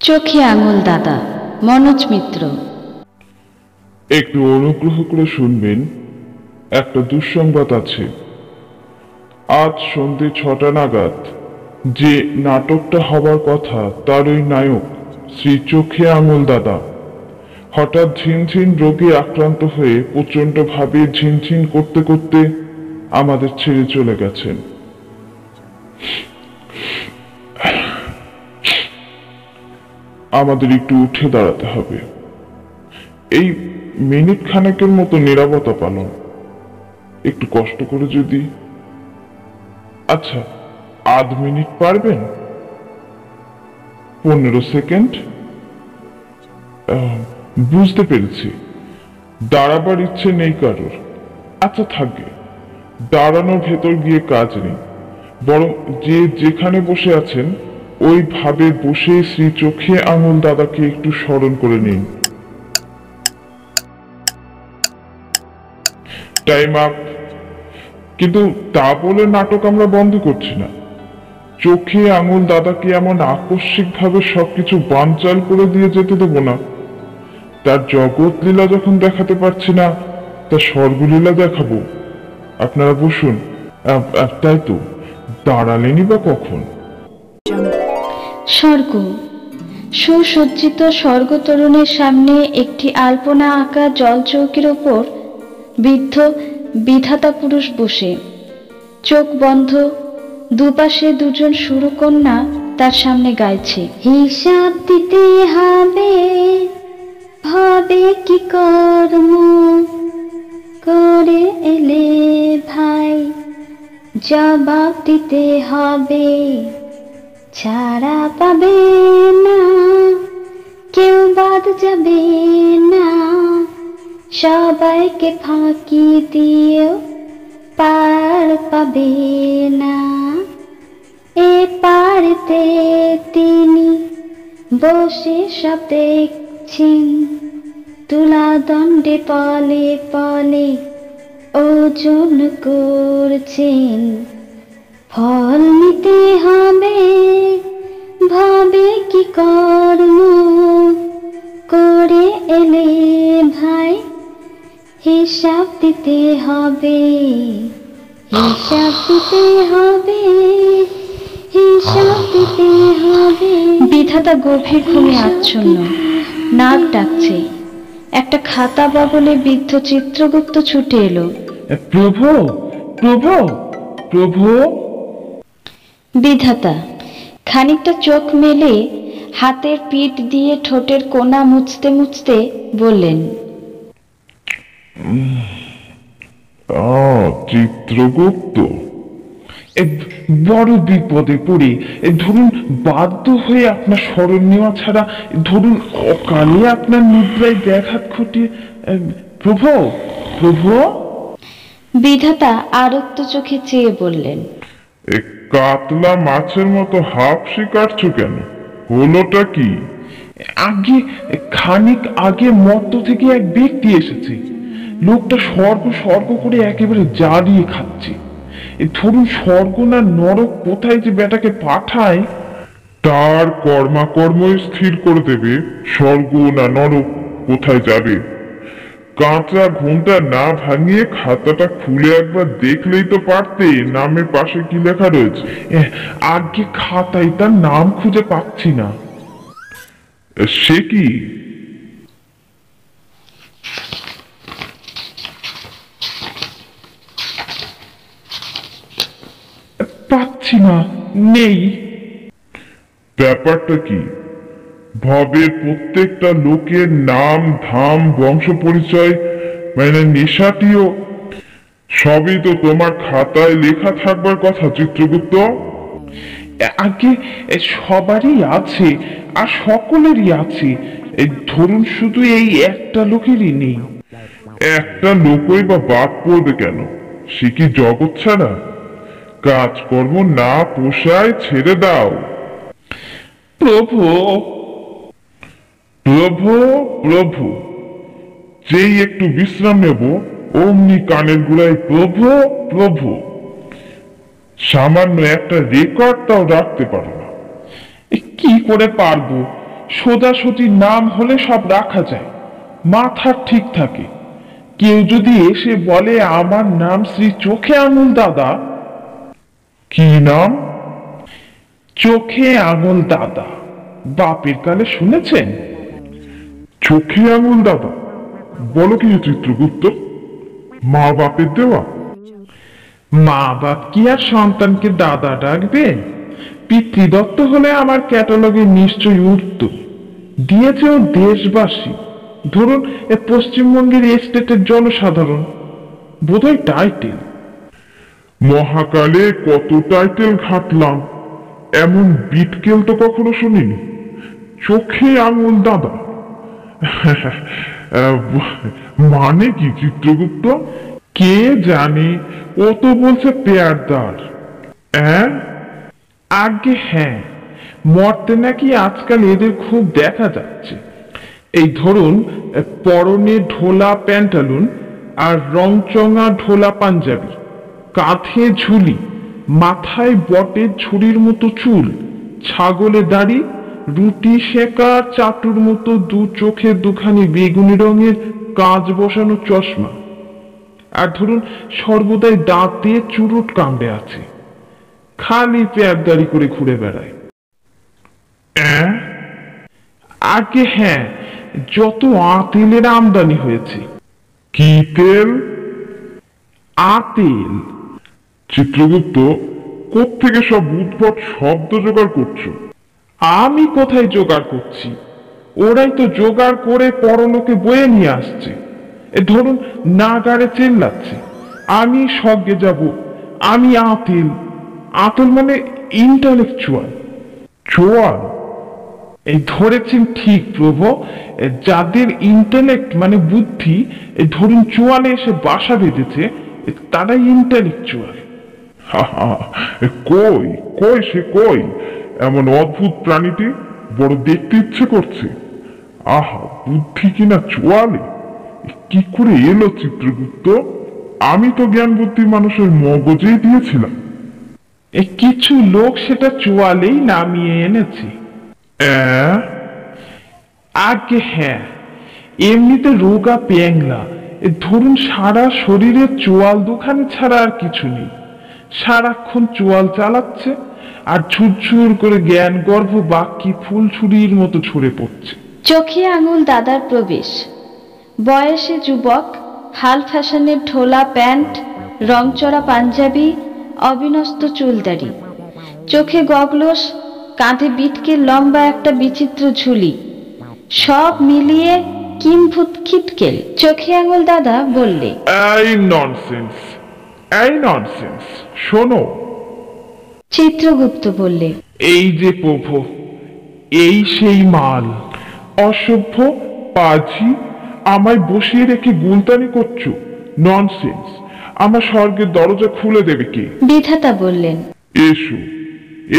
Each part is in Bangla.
চোখে আঙুল দাদা, মনোজ মিত্র। একটু অনুগ্রহ করে শুনবেন, একটা দুঃসংবাদ আছে। আজ সন্ধ্যে 6টা নাগাদ যে নাটকটা হবার কথা, তার ওই নায়ক শ্রী চোখে আঙুল দাদা হঠাৎ ঝিনঝিন রোগে আক্রান্ত হয়ে প্রচন্ডভাবে ঝিনঝিন করতে করতে আমাদের ছেড়ে চলে গেছেন। আমাদের একটু উঠে দাঁড়াতে হবে। এই মিনিট খানেকের মতো নীরবতা পালন, একটু কষ্ট করে যদি। আচ্ছা, আধ মিনিট পারবেন? 15 সেকেন্ড? বুঝতে পেরেছি, দাঁড়াবার ইচ্ছে নেই কারোর। আচ্ছা থাকবে, দাঁড়ানোর ভেতর গিয়ে কাজ নেই, বরং যে যেখানে বসে আছেন ওইভাবে বসে শ্রী চোখে আঙুল দাদাকে একটু স্মরণ করে নিন। Time up. কিন্তু তা বলে নাটক আমরা বন্ধ করছি না। চোখে আঙুল দাদাকে এমন আকস্মিকভাবে সবকিছু বানচাল করে দিয়ে যেতে দেবো না। তার জগৎ লীলা যখন দেখাতে পারছি না, তার স্বর্গলীলা দেখাবো। আপনারা বসুন। তাই তো, দাঁড়ালেনি বা কখন? স্বর্গ। সুসজ্জিত স্বর্গতরুণের সামনে একটি আলপনা আঁকা জলচৌকির ওপর বৃদ্ধ বিধাতা পুরুষ বসে, চোখ বন্ধ, দুপাশে দুজন সুরকন্যা তার সামনে গাইছে। হিসাব দিতে হবে, ভাবে কি কর্ম করে এলে ভাই, জবাব দিতে হবে, ছাড়া পাবে না, কেউ বাদ যাবে না, সবাইকে ফাঁকি দিয়েও পার পাবে না। এ পারতে তিনি বসে সব দেখছেন, তুলা দণ্ডে পলে পলে ওজন করছেন। ফল নিতে হবে, ভাবে কি কর্ম করে এলে ভাই, হিসাব দিতে হবে, হিসাব দিতে হবে, হিসাব দিতে হবে। বিধাতা গভীর ঘুমে আচ্ছন্ন, নাক ডাকছে। একটা খাতা বাবলে বৃদ্ধ চিত্রগুপ্ত ছুটে এলো। প্রভু, প্রভু, প্রভু। বিধাতা খানিকটা চোখ মেলে হাতের পিঠ দিয়ে ঠোঁটের কোনা মুছতে মুছতে বললেন, চিত্রগুপ্ত, বড় বিপদে পড়ে ধরুন বাধ্য হয়ে আপনার স্মরণ নেওয়া ছাড়া, ধরুন অকালে আপনার নিদ্রায় ব্যাঘাত ঘটিয়ে। প্রভু, প্রভু। বিধাতা আরক্ত চোখে চেয়ে বললেন, কাতলা মাছের মতো হাফ শিকারছো কেন? হলোটা কি? আগে খানিক আগে মর্ত থেকে এক ব্যক্তি এসেছে। লোকটা স্বর্গ স্বর্গ করে একেবারে জ্বালিয়ে খাচ্ছে। ধরুন স্বর্গ না নরক কোথায় যে বেটাকে পাঠায়, তার কর্মাকর্মই স্থির করে দেবে স্বর্গ না নরক কোথায় যাবে। কাঁচা ঘুমটা না ভাঙিয়ে খাতাটা খুলে একবার দেখলেই তো পারতে নামের পাশে কি লেখা রয়েছে। আগে খাতায় তার নাম খুঁজে পাচ্ছি না। সে কি? পাচ্ছি না, নেই। ব্যাপারটা কি? ভবের প্রত্যেকটা লোকের নাম ধাম বংশ পরিচয় মানে নেশাটিও সবই তো তোমার খাতায় লেখা থাকবার কথা চিত্রগুপ্ত। আগে সবারই আছে, আর সকলেরই আছে। ধরুন শুধু এই একটা লোকেরই নেই। একটা লোকই বা বাদ পড়বে কেন? সে কি জগৎ ছাড়া? কাজকর্ম না পোষায় ছেড়ে দাও। প্রভু, প্রভু, প্রভু। যেই একটু বিশ্রাম নেব অমনি কানের গুড়ায় প্রভু, প্রভু। সামান্য একটা রেকর্ডটাও রাখতে পারো না। কি করে পারবো? সোজাসুজি নাম হলে সব রাখা যায়, মাথা ঠিক থাকে। কেউ যদি এসে বলে আমার নাম শ্রী চোখে আঙুল দাদা। কি নাম? চোখে আঙুল দাদা। বাপের কালে শুনেছেন? চোখে আঙুল দাদা বলো কি চিত্রগুপ্ত? মা বাপের দেওয়া? মা বাপ কি আর সন্তানকে দাদা ডাকবে? পিতৃদত্ত হলে আমার ক্যাটালগে নিশ্চয়ই উঠত। দিয়েছেও দেশবাসী, ধরুন পশ্চিমবঙ্গের এস্টেটের জনসাধারণ, বোধহয় টাইটেল। মহাকালে কত টাইটেল ঘাটলাম, এমন বিটকেল তো কখনো শুনিনি। চোখে আঙুল দাদা মানে কি চিত্রগুপ্ত? কে জানে, ও তো বলছে পেয়ারদার। আগে হ্যাঁ, মর্তে নাকি আজকাল এদের খুব দেখা যাচ্ছে। এই ধরুন পরনে ঢোলা প্যান্টালুন আর রংচঙা ঢোলা পাঞ্জাবি, কাঁধে ঝুলি, মাথায় বটের ঝুড়ির মতো চুল, ছাগলে দাড়ি, রুটি সেকা চাটুর মতো দু চোখে দুখানি বেগুনি রঙের কাঁচ বসানো চশমা, আর ধরুন সর্বদাই দাঁত দিয়ে চুরুট কামড়ে আছে, খালি পেয়ারদারি করে ঘুরে বেড়ায়। আগে হ্যাঁ, যত আতেলের আমদানি হয়েছে। কি তেল? আতেল। চিত্রগুপ্ত কোত্থেকে সব উদ্ভট শব্দ জোগাড় করছো? আমি কোথায় জোগাড় করছি? ওরাই তো জোগাড় করে পরলোকে বয়ে নিয়ে আসছে। ধরুন নাগারে চেল্লাচ্ছে, আমি স্বর্গে যাব, আমি আতেল। আতেল মানে ইন্টালেকচুয়াল। চোয়াল? এই ধরেছেন ঠিক প্রভু, যাদের ইন্টেলেক্ট মানে বুদ্ধি ধরুন চোয়ালে এসে বাসা বেঁধেছে, তারাই ইন্টেলেকচুয়াল। কই কই সে কই এমন অদ্ভুত প্রাণীটি? বড় দেখতে ইচ্ছে করছে। আহা, বুদ্ধি কিনা চোয়ালে! কি করে এলো চিত্রগুপ্ত? আমি তো জ্ঞান বুদ্ধি মানুষের মগজেই দিয়েছিলাম। কিছু লোক সেটা চোয়ালেই নামিয়ে এনেছে। আগে হ্যাঁ, এমনিতে রোগা পেংলা, ধরুন সারা শরীরে চোয়াল দুখানি ছাড়া আর কিছু নেই, সারাক্ষণ চোয়াল চালাচ্ছে আর ঝুরঝুর করে জ্ঞান গর্ভ বাক্যি ফুল ছুরির মতো ছড়ে পড়ছে। চোখে আঙুল দাদার প্রবেশ। বয়সে যুবক, হাল ফ্যাশনের ঢোলা প্যান্ট, রংচড়া পাঞ্জাবি, অবিন্যস্ত চুলদাড়ি, চোখে গগলস, কাঁধে বিটকে লম্বা একটা বিচিত্র ঝুলি, সব মিলিয়ে কিম্ভূত খিটকেল। চোখে আঙুল দাদা বললে, এই ননসেন্স, এই ননসেন্স, শোনো। চিত্রগুপ্ত বললে, এই যে প্রভু, এই সেই মাল। অসভ্য পাজি, আমায় বসিয়ে রেখে গুলতানি করছো। ননসেন্স। আমার স্বর্গের দরজা খুলে দেবে কে? বিধাতা বললেন, এসো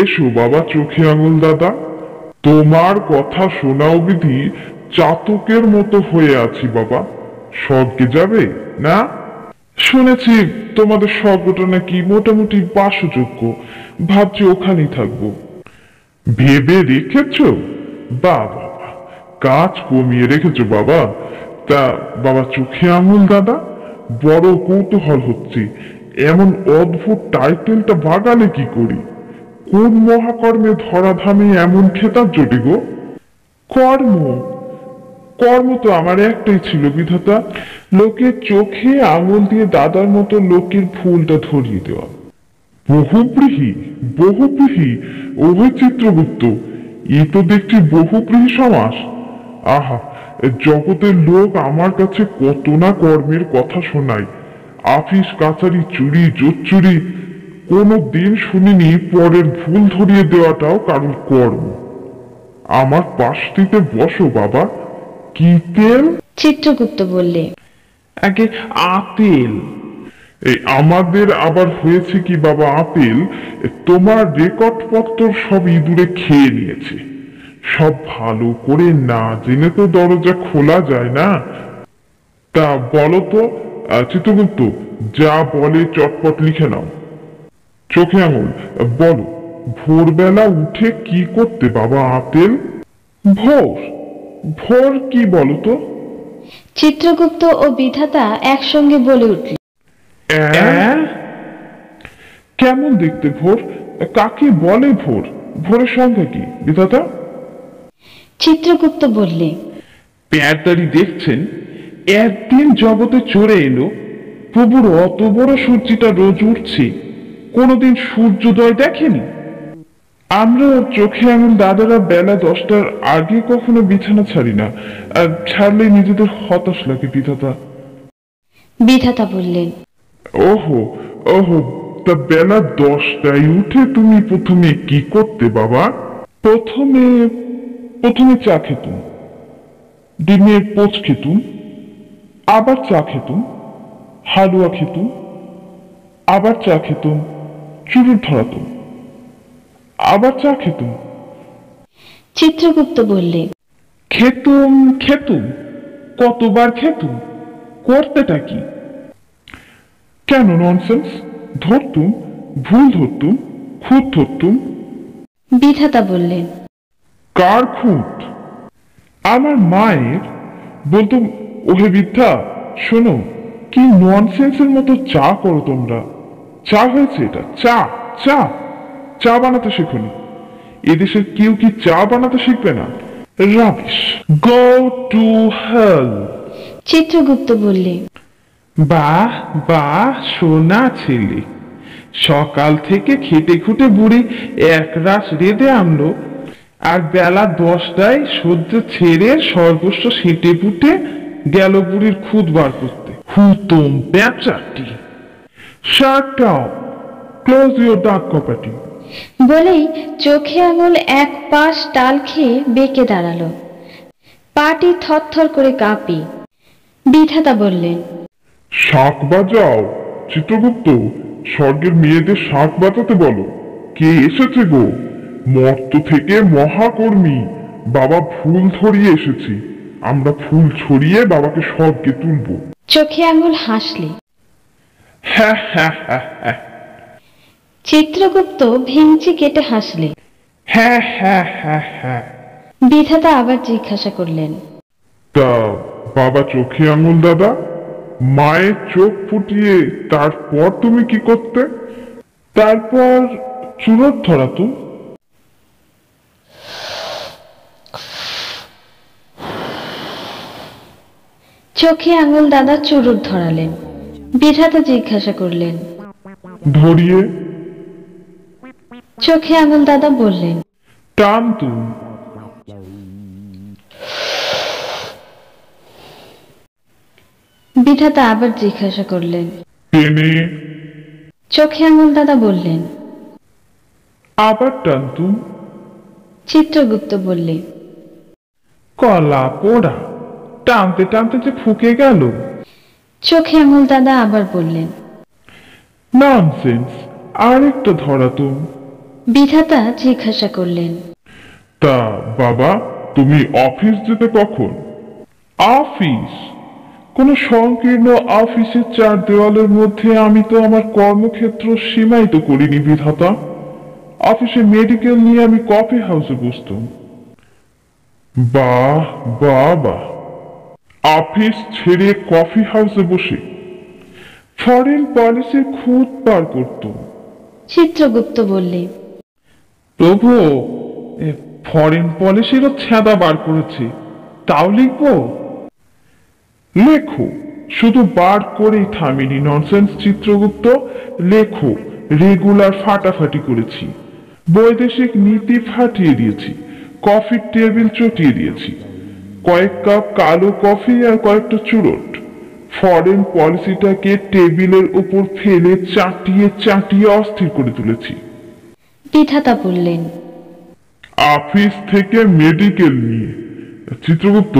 এসো বাবা চোখে আঙুল দাদা, তোমার কথা শোনা অবধি চাতকের মতো হয়ে আছি বাবা। স্বর্গে যাবে না? শুনেছি তোমাদের স্বর্গটা নাকি মোটামুটি বাসযোগ্য, ভাবছি ওখানেই থাকবো। ভেবে রেখেছ? বাবা, কাজ কমিয়ে রেখেছো বাবা। তা বাবা চোখে আঙুল দাদা, বড় কৌতূহল হচ্ছে, এমন অদ্ভুত টাইটেলটা বাগালে কি করি? কোন মহাকর্মে ধরাধামে এমন খেতাব জোটে গো? কর্ম? কর্ম তো আমার একটাই ছিল বিধাতা, লোকের চোখে আঙুল দিয়ে দাদার মতো লোকের ফুলটা ধরিয়ে দেওয়া। বহুব্রীহি? বহুব্রীহি? ওহে চিত্রগুপ্ত, এ তো দেখছি বহুব্রীহি সমাস। আহা, জগতের লোক আমার কাছে কত না কর্মের কথা শোনায়। আফিস কাছারি চুরি জোচ্চুরি, কোনো দিন শুনিনি পরের ভুল ধরিয়ে দেওয়াটাও কারোর কর্ম। আমার পাশটিতে বসো বাবা। কি তেল? চিত্রগুপ্ত বললে, আগে আতেল। এই আমাদের আবার হয়েছে কি বাবা আতেল, তোমার রেকর্ড পত্র সব ইঁদুরে খেয়ে নিয়েছে। সব ভালো করে না জেনে তো দরজা খোলা যায় না। তা বলো তো চিত্রগুপ্ত, যা বলে চটপট লিখে নাও। চোখে আঙুল বলো, ভোরবেলা উঠে কি করতে বাবা আতেল? ভোর? ভোর কি বলো তো? চিত্রগুপ্ত ও বিধাতা একসঙ্গে বলে উঠল। কেমন দেখতে ভোর? কাকে বলে ভোর? ভোরের সংখ্যা কি বিধাতা? চিত্রগুপ্ত বললে, পেয়ারদারি দেখছেন, একদিন জগতে চড়ে এলো, প্রভুর অত বড় সূর্যটা রোজ উঠছে, কোনোদিন সূর্যোদয় দেখেনি। আমরা চোখে এমন দাদারা বেলা 10টার আগে কখনো বিছানা ছাড়ি না, আর ছাড়লে নিজেদের হতাশ লাগে বিধাতা। বিধাতা বললেন, ওহো ওহো, তা বেলা 10টায় উঠে তুমি প্রথমে কি করতে বাবা? প্রথমে প্রথমে চা খেতুম, ডিমের পোচ খেতুম, আবার চা খেতুম, হালুয়া খেতুম, আবার চা খেতুম, চুরুট ধরাতুম, আবার চা খেতুম। চিত্রগুপ্ত বললে, খেতুম খেতুম, কতবার খেতুম? করতেটা কি? কেন ননসেন্স? ধরতুম, ভুল ধরতুম, খুঁত ধরতুম। বিধাতা বললেন, কার খুঁত? আমার মায়ের। বলতুম, ওহে বিদ্যা শোনো, কি ননসেন্সের মতো চা করো তোমরা। চা হয়েছে এটা, চা চা চা বানাতে শেখনি। এদেশের কেউ কি চা বানাতে শিখবে না? Rubbish, go to hell. Chitragupta বললে, বাহ বাহ, সোনা ছেলে, সকাল থেকে খেটে খুটে বুড়ি এক রাস রেঁধে আনলো, আর বেলা 10টায় সহ্য ছেড়ে সর্বস্ব সেটে ফুটে গেল বুড়ির খুদ বার করতে। হুতম পেঁচাটি। শাট ডাউন, ক্লোজ ইউর ডাক কপাটি। বলেই চোখে আঙুল এক পাশ টাল খেয়ে বেঁকে দাঁড়ালো। পাটি থরথর করে কাঁপে। বিধাতা বললেন, শাঁখ বাজাও চিত্রগুপ্ত, স্বর্গের মেয়েদের শাঁখ বাজাতে বলো। কে এসেছে গো? মর্ত থেকে মহাকর্মী বাবা ফুল ধরিয়ে এসেছি। আমরা ফুল ছড়িয়ে বাবাকে স্বর্গে তুলব। চোখে আঙুল হাসলে। হ্যাঁ হ্যাঁ হ্যাঁ হ্যাঁ চিত্রগুপ্ত ভেঙচি কেটে হাসলে। হ্যাঁ হ্যাঁ হ্যাঁ হ্যাঁ। বিধাতা আবার জিজ্ঞাসা করলেন, তা বাবা চোখে আঙুল দাদা, মায়ের চোখ ফুটিয়ে তারপর তুমি কি করতে? তারপর চুরট ধরাতো। চোখে আঙুল দাদা চুরুট ধরালেন। বিধাতা জিজ্ঞাসা করলেন, ধরিয়ে? চোখে আঙুল দাদা বললেন, টান তুমি। বিধাতা আবার জিজ্ঞাসা করলেন, টেনে? চোখে আঙুল দাদা বললেন, আবার টান তুমি। চিত্রগুপ্ত বললে, কলা পোড়া, টানতে টানতে যে ফুকে গেল। চোখে আঙুল দাদা আবার বললেন, ননসেন্স, আরেকটা ধরা তুমি। বিধাতা জিজ্ঞাসা করলেন, তা বাবা তুমি অফিস যেতে কখন? অফিস? কোন সংকীর্ণ অফিসের চার দেওয়ালের মধ্যে আমি তো আমার কর্মক্ষেত্র সীমায়িত করিনি বিধাতা। অফিসে মেডিকেল নিয়ে আমি কফি হাউসে বসতাম। বাহ বাহ বাহ, অফিস ছেড়ে কফি হাউসে বসে ফরেন পলিসির খুঁত পার করত। চিত্রগুপ্ত বললে, প্রভু, ফরেন পলিসিরও ছেঁদা বার করেছে, তাও লিখবো? লেখো, শুধু বার করেই থামিনি ননসেন্স চিত্রগুপ্ত, লেখো। রেগুলার ফাটাফাটি করেছি, বৈদেশিক নীতি ফাটিয়ে দিয়েছি, কফির টেবিল চটিয়ে দিয়েছি, কয়েক কাপ কালো কফি আর কয়েকটা চুরট। ফরেন পলিসিটাকে টেবিলের উপর ফেলে চাটিয়ে চাটিয়ে অস্থির করে তুলেছি। বিধাতা বললেন, অফিস থেকে মেডিকেল নিয়ে। চিত্রগুপ্ত,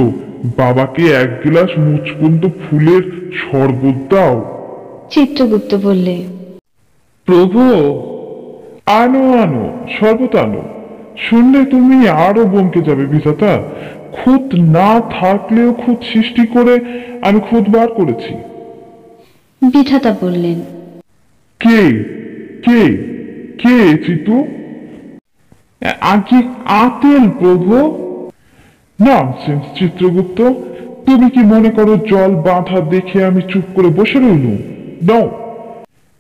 বাবাকে এক গ্লাস মুচকুন্দ ফুলের শরবত দাও। চিত্রগুপ্ত বললে, প্রভু, আনো আনো, শরবত আনো। শুনলে তুমি আরো বমকে যাবে বিধাতা। খুঁত না থাকলেও খুঁত সৃষ্টি করে আমি খুঁত বার করেছি। বিধাতা বললেন, কে কে কে চিতু? আগে আতেল প্রভু। ননসেন্স চিত্রগুপ্ত, তুমি কি মনে করো জল বাঁধা দেখে আমি চুপ করে বসে রইলুম? নাও।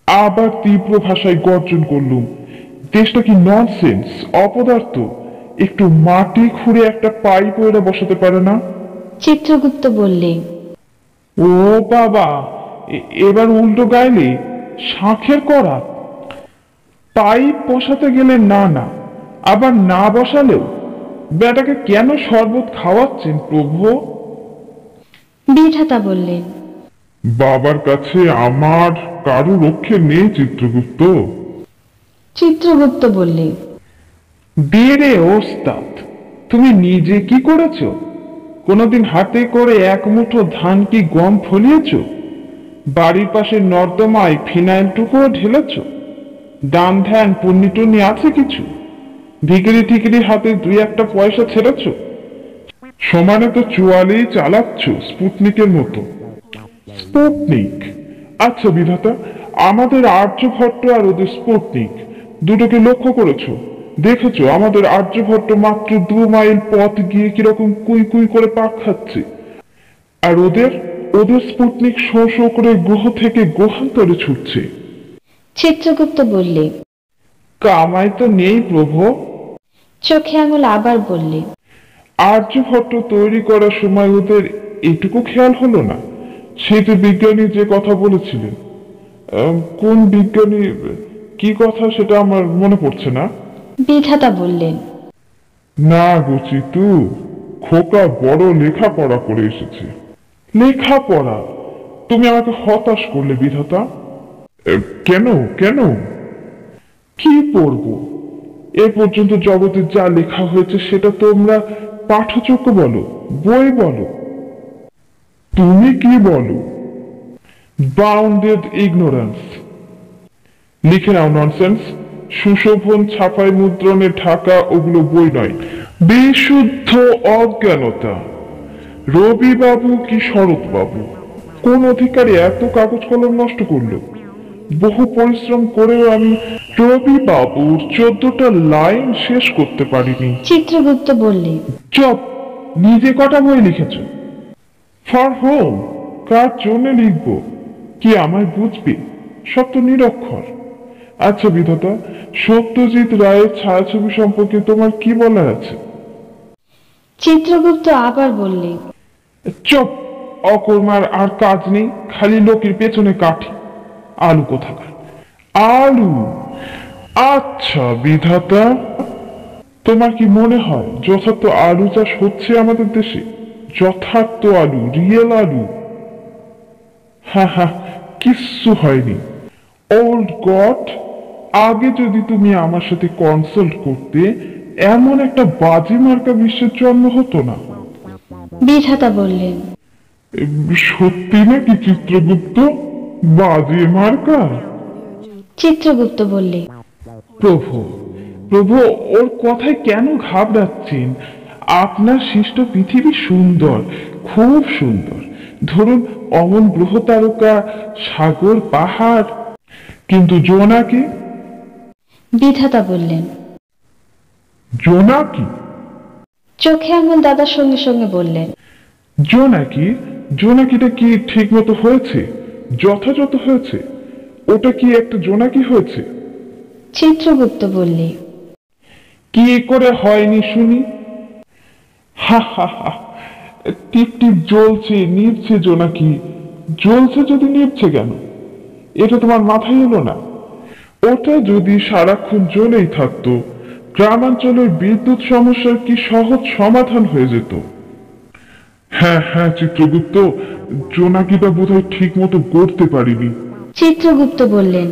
আবার তীব্র ভাষায় গর্জন করলুম, দেশটা কি ননসেন্স, অপদার্থ? একটু মাটি খুঁড়ে একটা পাইপ ওরা বসাতে পারে না? চিত্রগুপ্ত বললে, ও বাবা, এবার উল্টো গাইলে শাঁখের করা। পাইপ বসাতে গেলে না না, আবার না বসালেও বেটাকে কেন শরবত খাওয়াচ্ছেন প্রভু? বিধাতা বললেন। বাবার কাছে আমার কারো রক্ষে নেই চিত্রগুপ্ত। চিত্রগুপ্ত বললে, বেরে ওস্তাদ, তুমি নিজে কি করেছ? কোনোদিন হাতে করে এক মুঠো ধান কি গম ফলিয়েছ? বাড়ির পাশে নর্দমায় ফিনাইলটুকুও ঢেলেছ? দান ধ্যান পুণ্যি টুন্নি আছে কিছু? ভিকিরি ঠিকিরি হাতে দুই একটা পয়সা ছেড়েছ? সমানে তো চুয়ালেই চালাচ্ছ স্পুটনিকের মতো। স্পুটনিক? আচ্ছা বিধাতা, আমাদের আর্যভট্ট আর ওদের স্পুটনিক দুটোকে লক্ষ্য করেছো? দেখেছো আমাদের আর্যভট্ট মাত্র 2 মাইল পথ গিয়ে কিরকম কুই কুই করে পাক খাচ্ছে, আর ওদের ওদের স্পুটনিক শো শো করে গ্রহ থেকে গ্রহান্তরে ছুটছে। চিত্রগুপ্ত বললে, কামাই তো নেই প্রভু। চোখে আঙুল আবার বললে, আর্যভট্ট তৈরি করার সময় ওদের এটুকু খেয়াল হলো না? সেই যে বিজ্ঞানী যে কথা বলেছিলেন, কোন বিজ্ঞানী, কি কথা সেটা আমার মনে পড়ছে না। বিধাতা বললেন, না গো চিতু, খোকা বড় লেখাপড়া করে এসেছে। লেখাপড়া? তুমি আমাকে হতাশ করলে বিধাতা। কেন কেন? কি পড়বো? এ পর্যন্ত জগতে যা লেখা হয়েছে সেটা তোমরা পাঠযোগ্য বলো, বই বলো। তুমি কি বলো? Bounded ignorance. লিখে নাও ননসেন্স। সুশোভন ছাপাই মুদ্রণে ঢাকা ওগুলো বই নয়, বিশুদ্ধ অজ্ঞানতা। রবি বাবু কি শরৎ বাবু, কোন অধিকারী এত কাগজ কলম নষ্ট করলো? বহু পরিশ্রম করেও আমি রবি বাবুর 14টা লাইন শেষ করতে পারিনি। চিত্রগুপ্ত বললে, চপ, নিজে কটা বই লিখেছ? For home? কার জন্য লিখবো? কি আমায় বুঝবে? সব তো নিরক্ষর। আচ্ছা বিধাতা, সত্যজিৎ রায়ের ছায়াছবি সম্পর্কে তোমার কি বলার আছে? চিত্রগুপ্ত আবার বললে, চুপ, অকর্মার আর কাজ নেই, খালি লোকের পেছনে কাঠি। আলু কোথাকার আলু। আচ্ছা বিধাতা, তোমার কি মনে হয় যথার্থ আলু চাষ হচ্ছে আমাদের দেশে? যথার্থ আলু, রিয়েল আলু? হ্যাঁ হ্যাঁ, কিচ্ছু হয়নি। ওল্ড গড, আগে যদি তুমি আমার সাথে কনসাল্ট করতে, এমন একটা বাজে মার্কা বিশ্বের জন্ম হতো না। বিধাতা বললেন, সত্যি নাকি চিত্রগুপ্ত? বাজে মার্কা? চিত্রগুপ্ত বললে, প্রভু প্রভু, ওর কথায় কেন ঘাবড়াচ্ছেন? আপনার সৃষ্ট পৃথিবী সুন্দর, খুব সুন্দর। ধরুন অমন গ্রহ তারকা, সাগর, পাহাড়, কিন্তু জোনাকি? বিধাতা বললেন। জোনাকি? চোখে আঙুল দাদার সঙ্গে সঙ্গে বললেন, জোনাকি? জোনাকিটা কি ঠিক মতো হয়েছে? যথাযথ হয়েছে? ওটা কি একটা জোনাকি হয়েছে? চিত্রগুপ্ত বললে, কি করে হয়নি শুনি? হা হা হা, টিপ টিপ জ্বলছে, নিভছে জোনাকি। জ্বলছে যদি নিভছে কেন? এটা তোমার মাথায় এলো না? ওটা যদি সারাক্ষণ জ্বলেই থাকতো, গ্রামাঞ্চলের বিদ্যুৎ সমস্যার কি সহজ সমাধান হয়ে যেত। হ্যাঁ হ্যাঁ চিত্রগুপ্ত, জোনাকিটা বোধহয় ঠিক মতো গড়তে পারিনি। চিত্রগুপ্ত বললেন,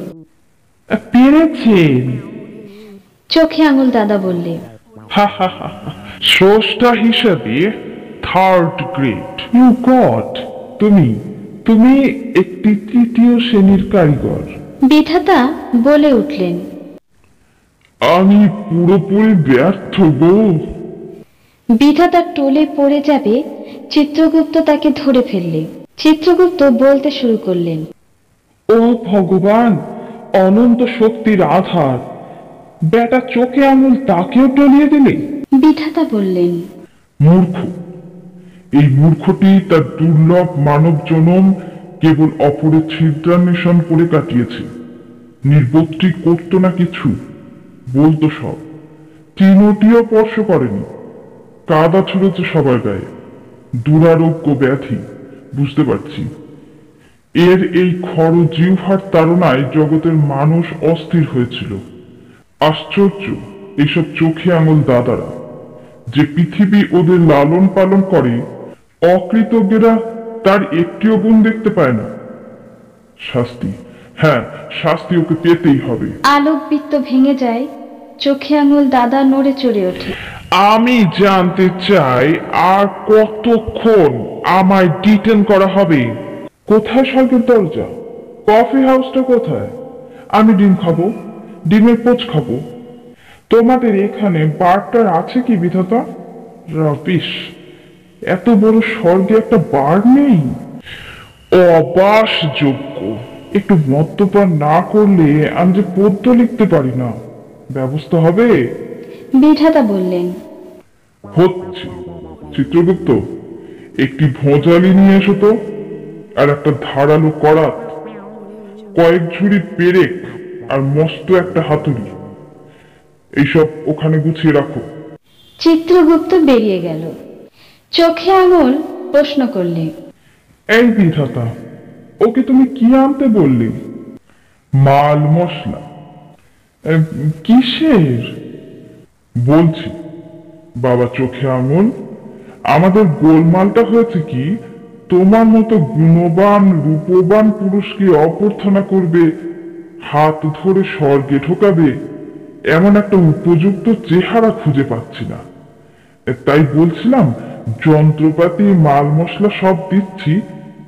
পেরেছেন। চোখে আঙুল দাদা বললে, হা হা হা, স্রষ্টা হিসাবে থার্ড গ্রেড। ইউ গড, তুমি তুমি একটি তৃতীয় শ্রেণীর কারিগর। বিধাতা বলে উঠলেন, আমি পুরোপুরি ব্যর্থ গো। বিধাতা টলে পড়ে যাবে, চিত্রগুপ্ত তাকে ধরে ফেললে। চিত্রগুপ্ত বলতে শুরু করলেন, ও ভগবান, অনন্ত শক্তির আধার, বেটা চোখে আঙুল তাকেও টলিয়ে দিলে। বিধাতা বললেন, মূর্খ। এই মূর্খটি তার দুর্লভ মানব জনম কেবল অপরের ছিদ্রান্বেষণ করে কাটিয়েছে। নির্বোধটি করত না কিছু, বলতো সব, তৃণটিও স্পর্শ করেনি। কাদা ছুঁড়েছে সবার গায়ে। দুরারোগ্য ব্যাধি, বুঝতে পারছি। এর এই খর জিহ্বার তাড়নায় জগতের মানুষ অস্থির হয়েছিল। আশ্চর্য এইসব চোখে আঙুল দাদারা, যে পৃথিবী ওদের লালন পালন করে, অকৃতজ্ঞরা তার একটিও গুণ দেখতে পায় না। শাস্তি, হ্যাঁ শাস্তি ওকে পেতেই হবে। আলোকবৃত্ত ভেঙে যায়, চোখে আঙুল দাদা নড়ে চড়ে ওঠে। আমি জানতে চাই আর কতক্ষণ আমায় ডিটেন করা হবে? কোথায় স্বর্গের দরজা? কফি হাউসটা কোথায়? আমি ডিম খাবো, ডিমের পোচ খাবো। তোমাদের এখানে বারটার আছে কি বিধাতা? রবিশ, এত বড় স্বর্গে একটা বার নেই? অবাসযোগ্য। একটু মদ্যপান না করলে আমি যে পদ্য লিখতে পারি না। ব্যবস্থা হবে? বিধাতা বললেন। হচ্ছে। চিত্রগুপ্ত, একটি ভোঁজালি নিয়ে এসো তো, আর একটা ধারালো করাত, কয়েক ঝুড়ি পেরেক, আর মস্ত একটা হাতুড়ি। এইসব ওখানে গুছিয়ে রাখো। চিত্রগুপ্ত বেরিয়ে গেল। চোখে আঙুল প্রশ্ন করলে, এই বিধাতা, ওকে তুমি কি আনতে বললে? মাল মশলা। কিসের? বলছি বাবা চোখে আঙুল, আমাদের গোলমালটা হয়েছে কি, তোমার মতো গুণবান রূপবান পুরুষকে অভ্যর্থনা করবে, হাত ধরে স্বর্গে ঢোকাবে, এমন একটা উপযুক্ত চেহারা খুঁজে পাচ্ছি না। তাই বলছিলাম, যন্ত্রপাতি মাল মশলা সব দিচ্ছি,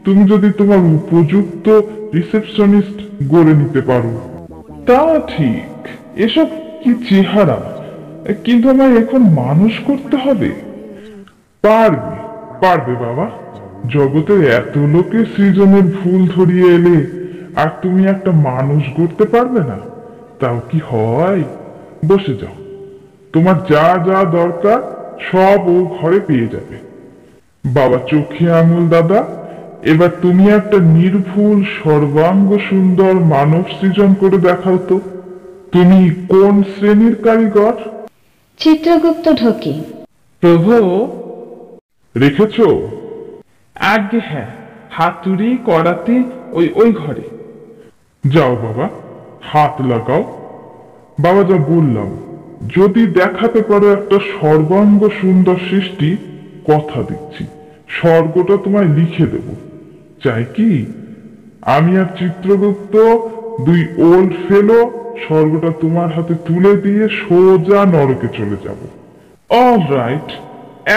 তুমি যদি তোমার উপযুক্ত রিসেপশনিস্ট গড়ে নিতে পারো। তা ঠিক, এসব কি চেহারা, কিন্তু আমায় এখন মানুষ করতে হবে। পারবে, পারবে বাবা। জগতের এত লোকে সৃজনের ভুল ধরিয়ে এলে আর তুমি একটা মানুষ গড়তে পারবে না? তাও কি হয়? বসে যাও, তোমার যা যা দরকার সব ও ঘরে পেয়ে যাবে। বাবা চোখে আঙুল দাদা, এবার তুমি একটা নির্ভুল সর্বাঙ্গ সুন্দর মানব সৃজন করে দেখাও তো। তুমি কোন শ্রেণীর কারিগর? চিত্রগুপ্ত ঢোকে। প্রভু। রেখেছ? আজ্ঞে হ্যাঁ, হাতুড়ি করাতি ওই ঘরে। যাও বাবা, হাত লাগাও। বাবা যা বললাম, যদি দেখাতে পারো একটা সর্বাঙ্গ সুন্দর সৃষ্টি, কথা দিচ্ছি স্বর্গটা তোমায় লিখে দেব। চাই কি, আমি আর চিত্রগুপ্ত দুই ওল্ড ফেলো স্বর্গটা তোমার হাতে তুলে দিয়ে সোজা নরকে চলে যাব। অল রাইট,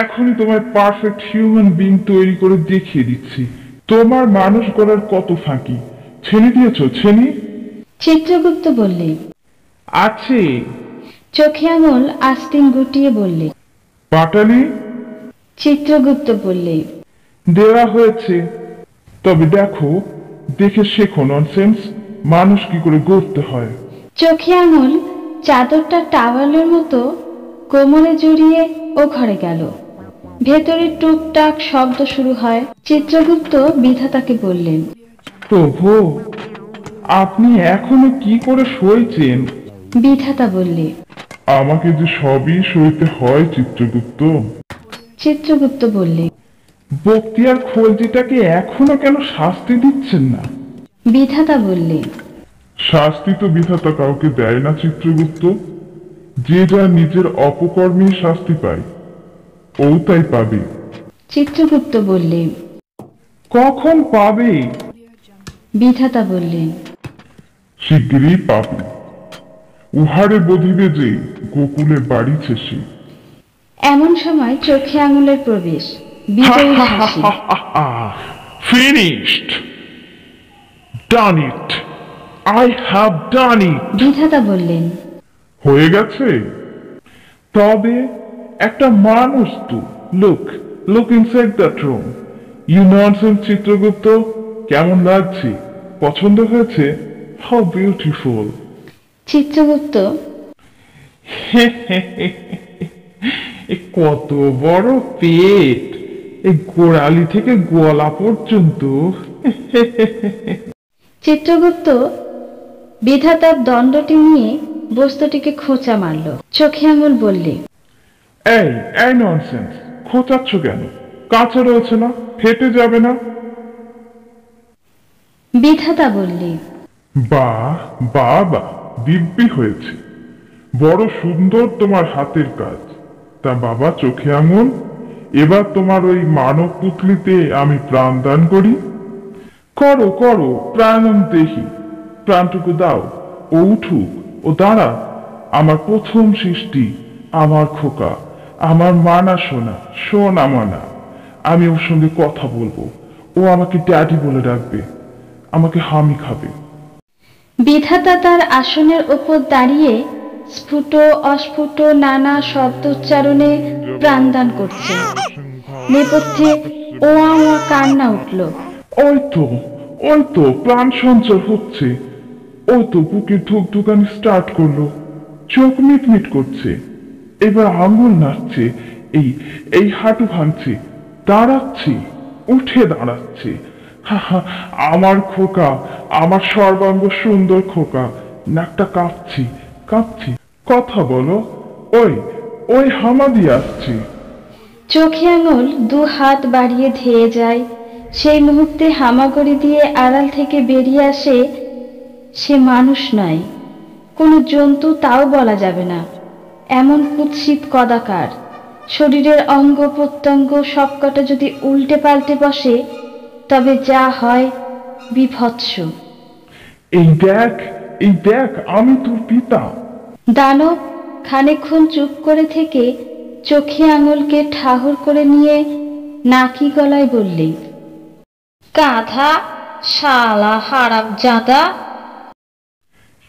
এখনই তোমার পারফেক্ট হিউম্যান বিং তৈরি করে দেখিয়ে দিচ্ছি। তোমার মানুষ করার কত ফাঁকি। ছেনে দিয়েছ ছেনি? চিত্রগুপ্ত বললে। আছে। চোখে আঙুল আস্তিন গুটিয়ে বললে। পাটালি? চিত্রগুপ্ত বললে। দেওয়া হয়েছে। তবে দেখো, দেখে শেখো ননসেন্স, মানুষ কি করে গড়তে হয়। চোখে আঙুল চাদরটা টাওয়ালের মতো কোমরে জড়িয়ে ও ঘরে গেল। ভেতরে টুকটাক শব্দ শুরু হয়। চিত্রগুপ্ত বিধাতাকে বললেন, প্রভু, আপনি এখনো কি করে সইছেন? বিধাতা বললে, আমাকে যে সবই সইতে হয় চিত্রগুপ্ত। চিত্রগুপ্ত বললে, বক্তিয়ার খলজিটাকে এখনো কেন শাস্তি দিচ্ছেন না? বিধাতা বললে, শাস্তি তো বিধাতা কাউকে দেয় না চিত্রগুপ্ত। যে যা নিজের অপকর্মে শাস্তি পায়, ও তাই পাবে। চিত্রগুপ্ত বললে, কখন পাবে? বিধাতা বললেন, শীঘ্রই পাবে। উহারে বধিবে যে গোকুলে বাড়িছে সে। এমন সময় চোখে আঙুলের প্রবেশ। বিজয়ী হাসি। Finished! Done it! I have done it! বিধাতা বললেন, হয়ে গেছে? তবে একটা মানুষ তো। Look inside that room. You nonsense Chitragupta, কেমন লাগছে? পছন্দ হয়েছে? How beautiful. চিত্রগুপ্ত, কত বড় পেট, এই গোড়ালি থেকে গলা পর্যন্ত। চিত্রগুপ্ত বিধাতার দণ্ডটি নিয়ে বস্তুটিকে খোঁচা মারল। চোখে আঙুল বললে, এই এই ননসেন্স, খোঁচাচ্ছ কেন? কাঁচা রয়েছে না, ফেটে যাবে না? বিধাতা বললে, বাহ বাহ বাহ, দিব্যি হয়েছে, বড় সুন্দর তোমার হাতের কাজ। তা বাবা চোখে আঙুল, এবার তোমার ওই মানব পুতলিতে আমি প্রাণদান করি। করো করো, প্রাণম দেহি, প্রাণটুকু দাও। ও উঠুক, ও দাঁড়া, আমার প্রথম সৃষ্টি, আমার খোকা, আমার মানা সোনা, সোনা মানা। আমি ওর সঙ্গে কথা বলবো, ও আমাকে ড্যাডি বলে ডাকবে, আমাকে হামি খাবে। বিধাতা তার আসনের ওপর দাঁড়িয়ে স্ফুট অস্ফুট নানা শব্দ উচ্চারণে প্রাণদান করছে। নেপথ্যে ও আমার কান্না উঠল। ওই তো প্রাণ সঞ্চার হচ্ছে, ওই তো বুকে ধুকধুকানি স্টার্ট করলো, চোখ মিটমিট করছে, এবার আঙুল নাচছে, এই এই হাঁটু ভাঙছে, দাঁড়াচ্ছে, উঠে দাঁড়াচ্ছে। আমার খোকা, আমার সর্বাঙ্গ সুন্দর খোকা, নাকটা কাঁপছি কাঁপছি। কথা বলো, ওই ওই হামাদি আসছে। চোখে আঙুল দু হাত বাড়িয়ে ধেয়ে যায়। সেই মুহূর্তে হামাগুড়ি দিয়ে আড়াল থেকে বেরিয়ে আসে, সে মানুষ নয়, কোনো জন্তু তাও বলা যাবে না, এমন কুৎসিত কদাকার। শরীরের অঙ্গ প্রত্যঙ্গ সবকটা যদি উল্টে পাল্টে বসে, তবে যা হয় বিভৎস। এই দেখ, আমি তোর পিতা। দানব খানিকক্ষণ চুপ করে থেকে চোখে আঙুলকে ঠাহর করে নিয়ে নাকি গলায় বললে, গাধা, শালা হারামজাদা।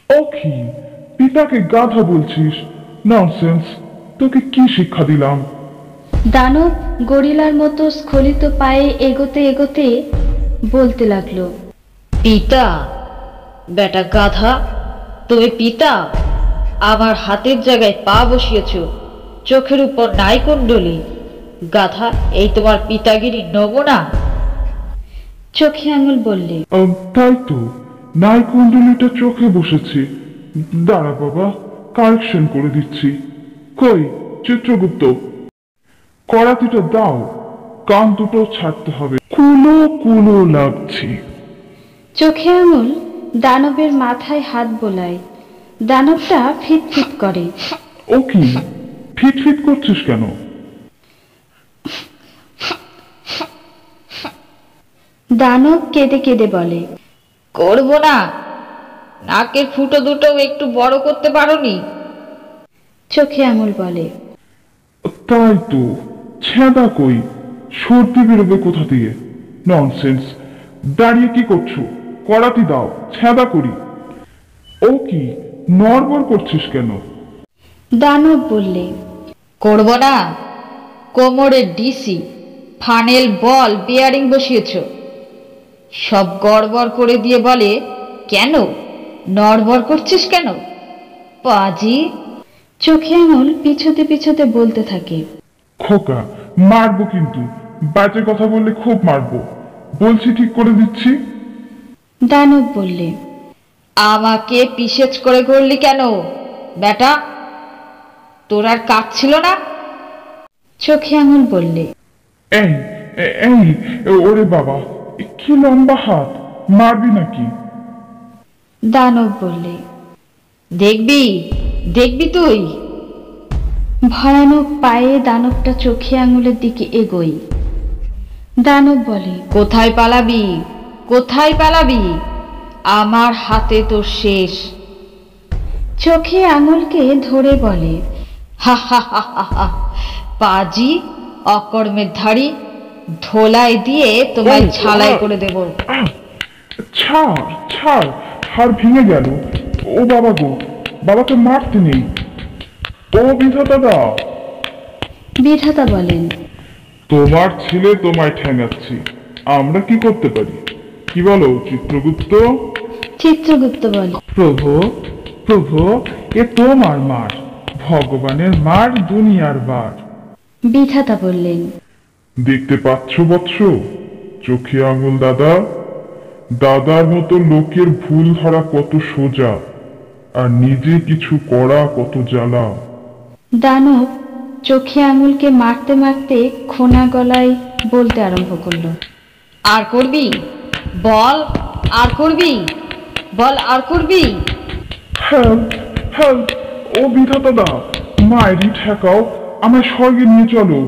ও কি, পিতাকে গাধা বলছিস? ননসেন্স, তোকে কি শিক্ষা দিলাম? দানব গরিলার মতো স্খলিত পায়ে এগোতে এগোতে বলতে লাগলো, পিতা? বেটা গাধা, তুমি পিতা? আমার হাতের জায়গায় পা বসিয়েছ, চোখের উপর নাই কুণ্ডলি। গাধা, এই তোমার পিতাগিরি নমুনা? চোখে আঙুল বললে, তাই তো, নাই কুণ্ডলিটা চোখে বসেছে। দাঁড়া বাবা, কারেকশন করে দিচ্ছি। কই চিত্রগুপ্ত, করাতিটা দাও, কান দুটো ছাড়তে হবে, কুলো কুলো লাগছে। চোখে আঙুল দানবের মাথায় হাত বোলায়। দানবটা ফিটফিট করে। ও কি, ফিট করছিস কেন? দানব কেঁদে কেঁদে বলে, করবো না। নাকের ফুটো দুটো একটু বড় করতে পারোনি? চোখে আঙুল বলে, তাই তো, ছেঁদা কই, সর্দি বেরোবে কোথা দিয়ে? ননসেন্স, দাঁড়িয়ে কি করছো? করাতি দাও, ছেঁদা করি। ও কি, নড়বড় করছিস কেন? দানব বললে, করবো না। কোমরের ডিসি, ফানেল, বল বিয়ারিং বসিয়েছ, সব গড়বড় করে দিয়ে বলে, কেন নড়বড় করছিস কেন পাজি? চোখে আঙুল পিছতে পিছতে বলতে থাকে, খোকা, মারবো কিন্তু, বাজে কথা বললে খুব মারবো, বলছি ঠিক করে দিচ্ছি। দানব বললে, আমাকে পিসেজ করে করলি কেন বেটা? তোর আর কাজ ছিল না? চোখে আঙুল বললে, এই এই, ওরে বাবা, কি লম্বা হাত, মারবি নাকি? দানব বললে, দেখবি দেখবি তুই। ভয়ানক পায়ে দানবটা চোখে আঙুলের দিকে এগোই। দানব বলে, কোথায় পালাবি, কোথায় পালাবি? আমার হাতে তোর শেষ। চোখে আঙুলকে ধরে বলে, হা হা হা হা হা, পাজি, অকর্মের ধাড়ি, ধোলাই দিয়ে তোমায় ছালাই করে দেব। ছাড়, হাড় ভেঙে গেল। ও বাবা গো, বাবাকে মারতে নেই। ও বিধাতা দাও। বিধাতা বলেন, তোমার ছেলে তোমায় ঠেঙাচ্ছি, আমরা কি করতে পারি? কি বলো চিত্রগুপ্ত? চিত্রগুপ্ত বলে, প্রভু, এ তোমার মার, ভগবানের মার, দুনিয়ার বার। বিধাতা বললেন। দেখতে পাচ্ছ বৎস, চোখে আঙুল দাদা, দাদার মতো লোকের ভুল ধরা কত সোজা, আর নিজে কিছু করা কত জ্বালা। দানব চোখে আঙুলকে মারতে মারতে খোনা গলায় বলতে আরম্ভ করলো, আর করবি? বল, আর করবি? বল, আর করবি? হেল্প, হেল্প, ও বিধাতা দা, মায়েরই ঠেকাও, আমায় স্বর্গে নিয়ে চলো।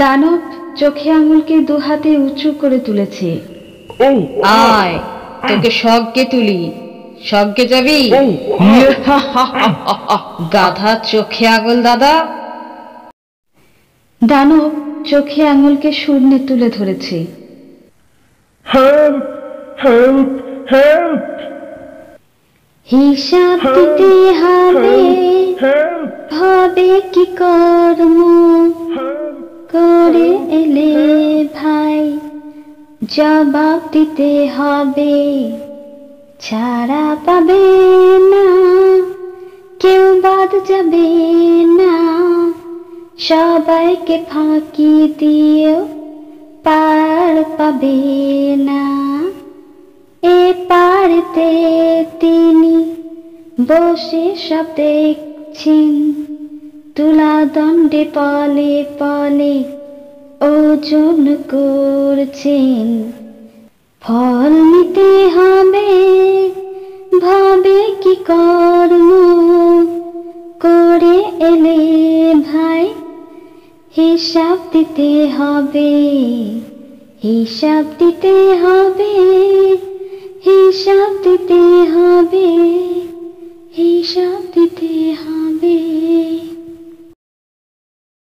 দানব চোখে আঙুলকে দুহাতে উঁচু করে তুলেছে। ও আয়, তোকে স্বর্গে তুলি। স্বর্গে যাবি? গাধা চোখে আঙুল দাদা। দানব চোখে আঙুলকে শূন্যে তুলে ধরেছে। হেল্প, হেল্প, হেল্প, হিসাব দিতে হবে, হেল্প, হবে কি কর্ম হেল্প। করে এলে ভাই, জবাব দিতে হবে, ছাড়া পাবে না, কেউ বাদ যাবে না, সবাইকে ফাঁকি দিয়েও পার পাবে না। এ পারতে তিনি বসে সব দেখছেন, তুলা দণ্ডে পলে পলে ওজন করছেন। ফল নিতে হবে, ভাবে কি কর্ম করে এলে ভাই, হিসাব দিতে হবে, হিসাব দিতে হবে, হিসাব দিতে হবে, হিসাব দিতে হবে।